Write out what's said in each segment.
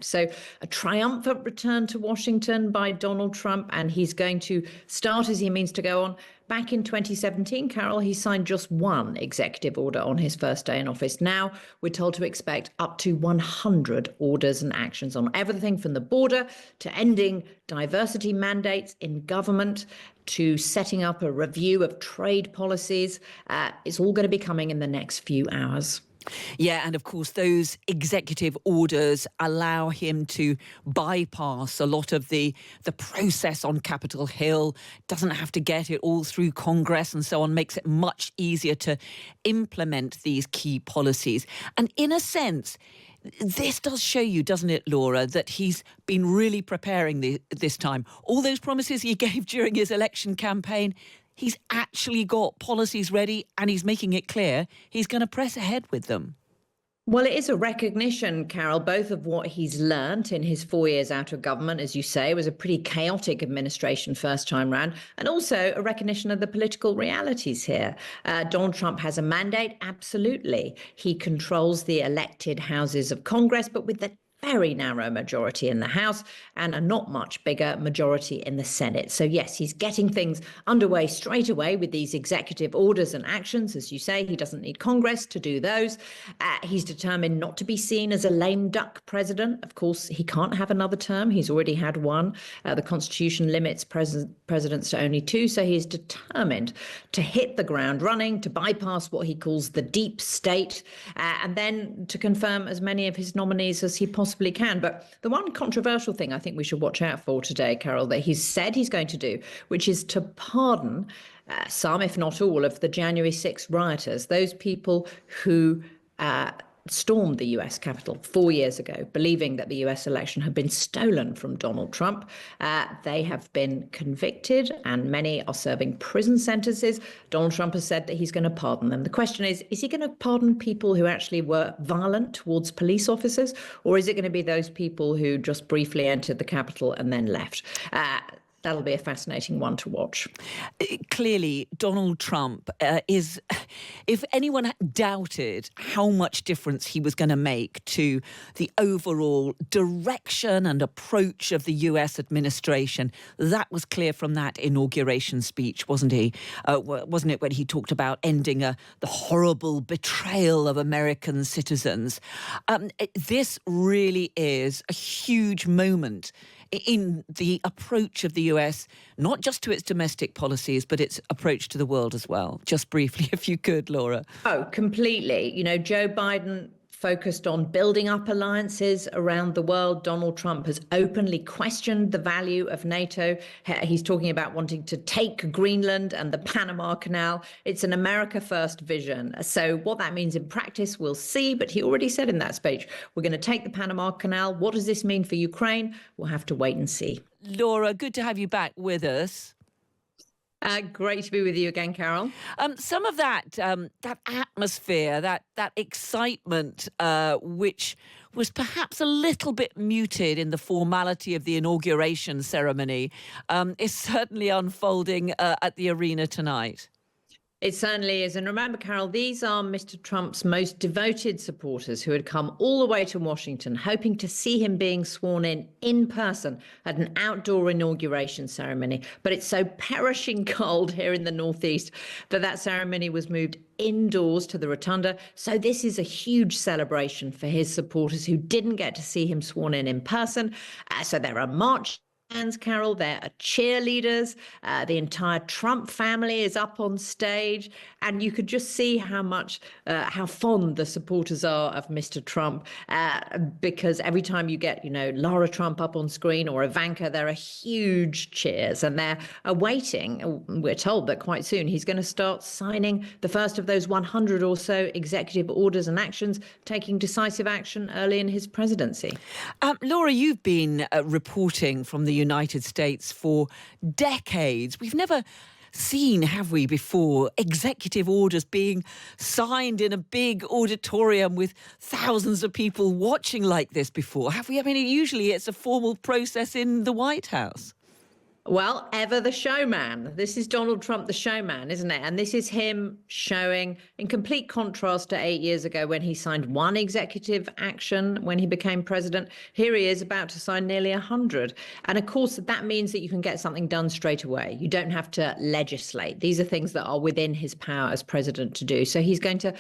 So a triumphant return to Washington by Donald Trump, and he's going to start as he means to go on. Back in 2017, Carol, he signed just one executive order on his first day in office. Now we're told to expect up to 100 orders and actions on everything from the border to ending diversity mandates in government to setting up a review of trade policies. It's all going to be coming in the next few hours. Yeah, and of course, those executive orders allow him to bypass a lot of the process on Capitol Hill, doesn't have to get it all through Congress and so on, makes it much easier to implement these key policies. And in a sense, this does show you, doesn't it, Laura, that he's been really preparing this time. All those promises he gave during his election campaign, he's actually got policies ready and he's making it clear he's going to press ahead with them. Well, it is a recognition, Carol, both of what he's learnt in his 4 years out of government, as you say, was a pretty chaotic administration first time round, and also a recognition of the political realities here. Donald Trump has a mandate, absolutely. He controls the elected houses of Congress, but with the very narrow majority in the House and a not much bigger majority in the Senate. So, yes, he's getting things underway straight away with these executive orders and actions. As you say, he doesn't need Congress to do those. He's determined not to be seen as a lame duck president. Of course, he can't have another term. He's already had one. The Constitution limits presidents to only two. So he's determined to hit the ground running, to bypass what he calls the deep state, and then to confirm as many of his nominees as he possibly can. But the one controversial thing I think we should watch out for today, Carol, that he's said he's going to do, which is to pardon some, if not all, of the January 6th rioters, those people who stormed the US Capitol 4 years ago, believing that the US election had been stolen from Donald Trump. They have been convicted and many are serving prison sentences. Donald Trump has said that he's going to pardon them. The question is he going to pardon people who actually were violent towards police officers, or is it going to be those people who just briefly entered the Capitol and then left? That'll be a fascinating one to watch. Clearly, Donald Trump is, if anyone doubted how much difference he was going to make to the overall direction and approach of the US administration, that was clear from that inauguration speech, wasn't he? Wasn't it when he talked about ending the horrible betrayal of American citizens? This really is a huge moment in the approach of the US, not just to its domestic policies, but its approach to the world as well. Just briefly, if you could, Laura. Oh, completely. You know, Joe Biden focused on building up alliances around the world. Donald Trump has openly questioned the value of NATO. He's talking about wanting to take Greenland and the Panama Canal. It's an America first vision. So what that means in practice, we'll see. But he already said in that speech, we're going to take the Panama Canal. What does this mean for Ukraine? We'll have to wait and see. Laura, good to have you back with us. Great to be with you again, Carol. Some of that atmosphere, that excitement, which was perhaps a little bit muted in the formality of the inauguration ceremony, is certainly unfolding at the arena tonight. It certainly is. And remember, Carol, these are Mr. Trump's most devoted supporters who had come all the way to Washington, hoping to see him being sworn in person at an outdoor inauguration ceremony. But it's so perishing cold here in the Northeast that ceremony was moved indoors to the rotunda. So this is a huge celebration for his supporters who didn't get to see him sworn in person. So there are march Carol, there are cheerleaders. The entire Trump family is up on stage, and you could just see how fond the supporters are of Mr. Trump, because every time you get, Laura Trump up on screen or Ivanka, there are huge cheers, and they're awaiting. We're told that quite soon he's going to start signing the first of those 100 or so executive orders and actions, taking decisive action early in his presidency. Laura, you've been reporting from the United States for decades. We've never seen, have we, before, executive orders being signed in a big auditorium with thousands of people watching like this before, have we? I mean, usually it's a formal process in the White House. Well, ever the showman. This is Donald Trump, the showman, isn't it? And this is him showing, in complete contrast to 8 years ago when he signed one executive action when he became president. Here he is about to sign nearly 100. And of course, that means that you can get something done straight away. You don't have to legislate. These are things that are within his power as president to do. So he's going to,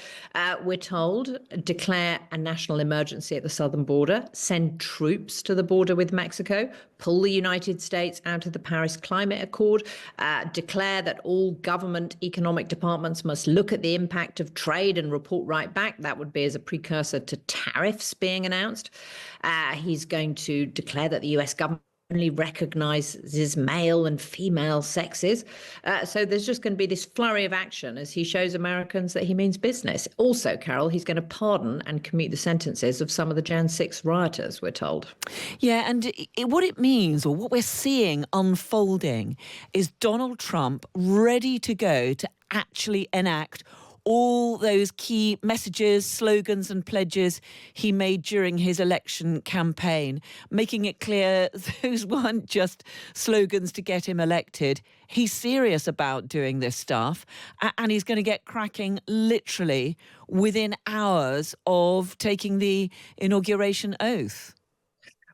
we're told, declare a national emergency at the southern border, send troops to the border with Mexico, pull the United States out of the Paris Climate Accord, declare that all government economic departments must look at the impact of trade and report right back. That would be as a precursor to tariffs being announced. He's going to declare that the US government only recognizes male and female sexes. So there's just going to be this flurry of action as he shows Americans that he means business. Also, Carol, he's going to pardon and commute the sentences of some of the Jan 6 rioters, we're told. Yeah, and what it means, or what we're seeing unfolding, is Donald Trump ready to go to actually enact all those key messages, slogans and pledges he made during his election campaign, making it clear those weren't just slogans to get him elected. He's serious about doing this stuff, and he's going to get cracking literally within hours of taking the inauguration oath.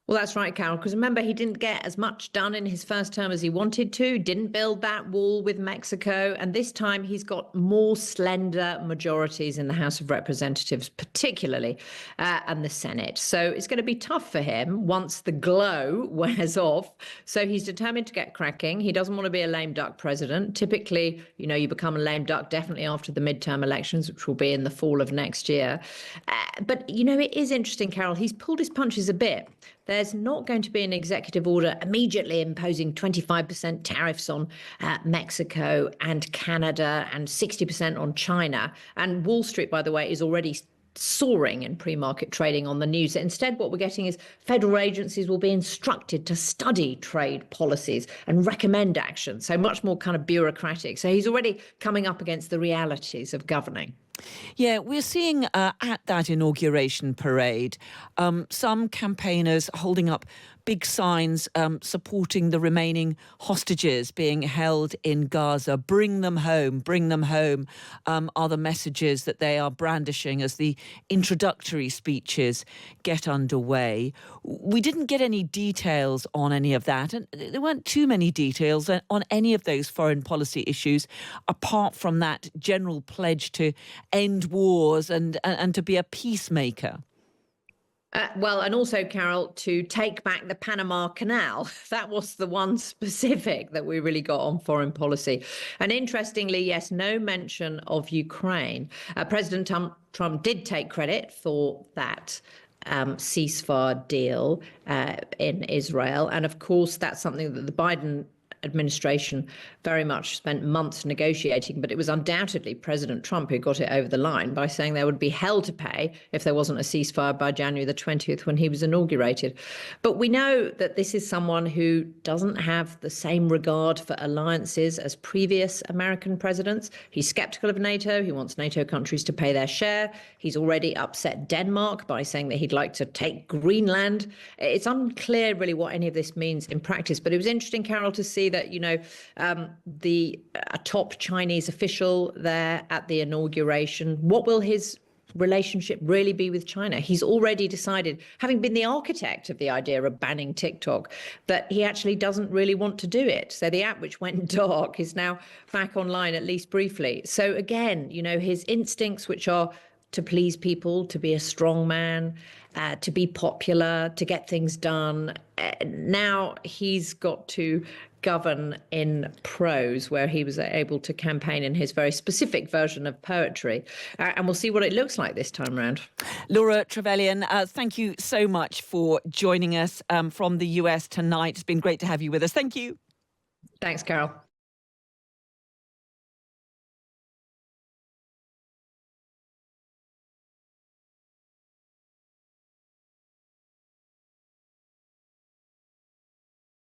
Well, that's right, Carol, because remember, he didn't get as much done in his first term as he wanted to, didn't build that wall with Mexico. And this time he's got more slender majorities in the House of Representatives, particularly, and the Senate. So it's going to be tough for him once the glow wears off. So he's determined to get cracking. He doesn't want to be a lame duck president. Typically, you become a lame duck definitely after the midterm elections, which will be in the fall of next year. But, it is interesting, Carol, he's pulled his punches a bit. There's not going to be an executive order immediately imposing 25% tariffs on Mexico and Canada and 60% on China. And Wall Street, by the way, is already soaring in pre-market trading on the news. Instead, what we're getting is federal agencies will be instructed to study trade policies and recommend action. So much more kind of bureaucratic. So he's already coming up against the realities of governing. Yeah, we're seeing at that inauguration parade some campaigners holding up big signs supporting the remaining hostages being held in Gaza. Bring them home, are the messages that they are brandishing as the introductory speeches get underway. We didn't get any details on any of that, and there weren't too many details on any of those foreign policy issues, apart from that general pledge to end wars and to be a peacemaker. Well, and also, Carol, to take back the Panama Canal. That was the one specific that we really got on foreign policy. And interestingly, yes, no mention of Ukraine. President Trump did take credit for that ceasefire deal in Israel. And of course, that's something that the Biden administration very much spent months negotiating, but it was undoubtedly President Trump who got it over the line by saying there would be hell to pay if there wasn't a ceasefire by January the 20th when he was inaugurated. But we know that this is someone who doesn't have the same regard for alliances as previous American presidents. He's skeptical of NATO. He wants NATO countries to pay their share. He's already upset Denmark by saying that he'd like to take Greenland. It's unclear really what any of this means in practice, but it was interesting, Carol, to see that, a top Chinese official there at the inauguration. What will his relationship really be with China? He's already decided, having been the architect of the idea of banning TikTok, that he actually doesn't really want to do it. So the app, which went dark, is now back online, at least briefly. So again, his instincts, which are to please people, to be a strong man, to be popular, to get things done. Now he's got to govern in prose, where he was able to campaign in his very specific version of poetry. And we'll see what it looks like this time around. Laura Trevelyan, thank you so much for joining us from the US tonight. It's been great to have you with us. Thank you. Thanks, Carol.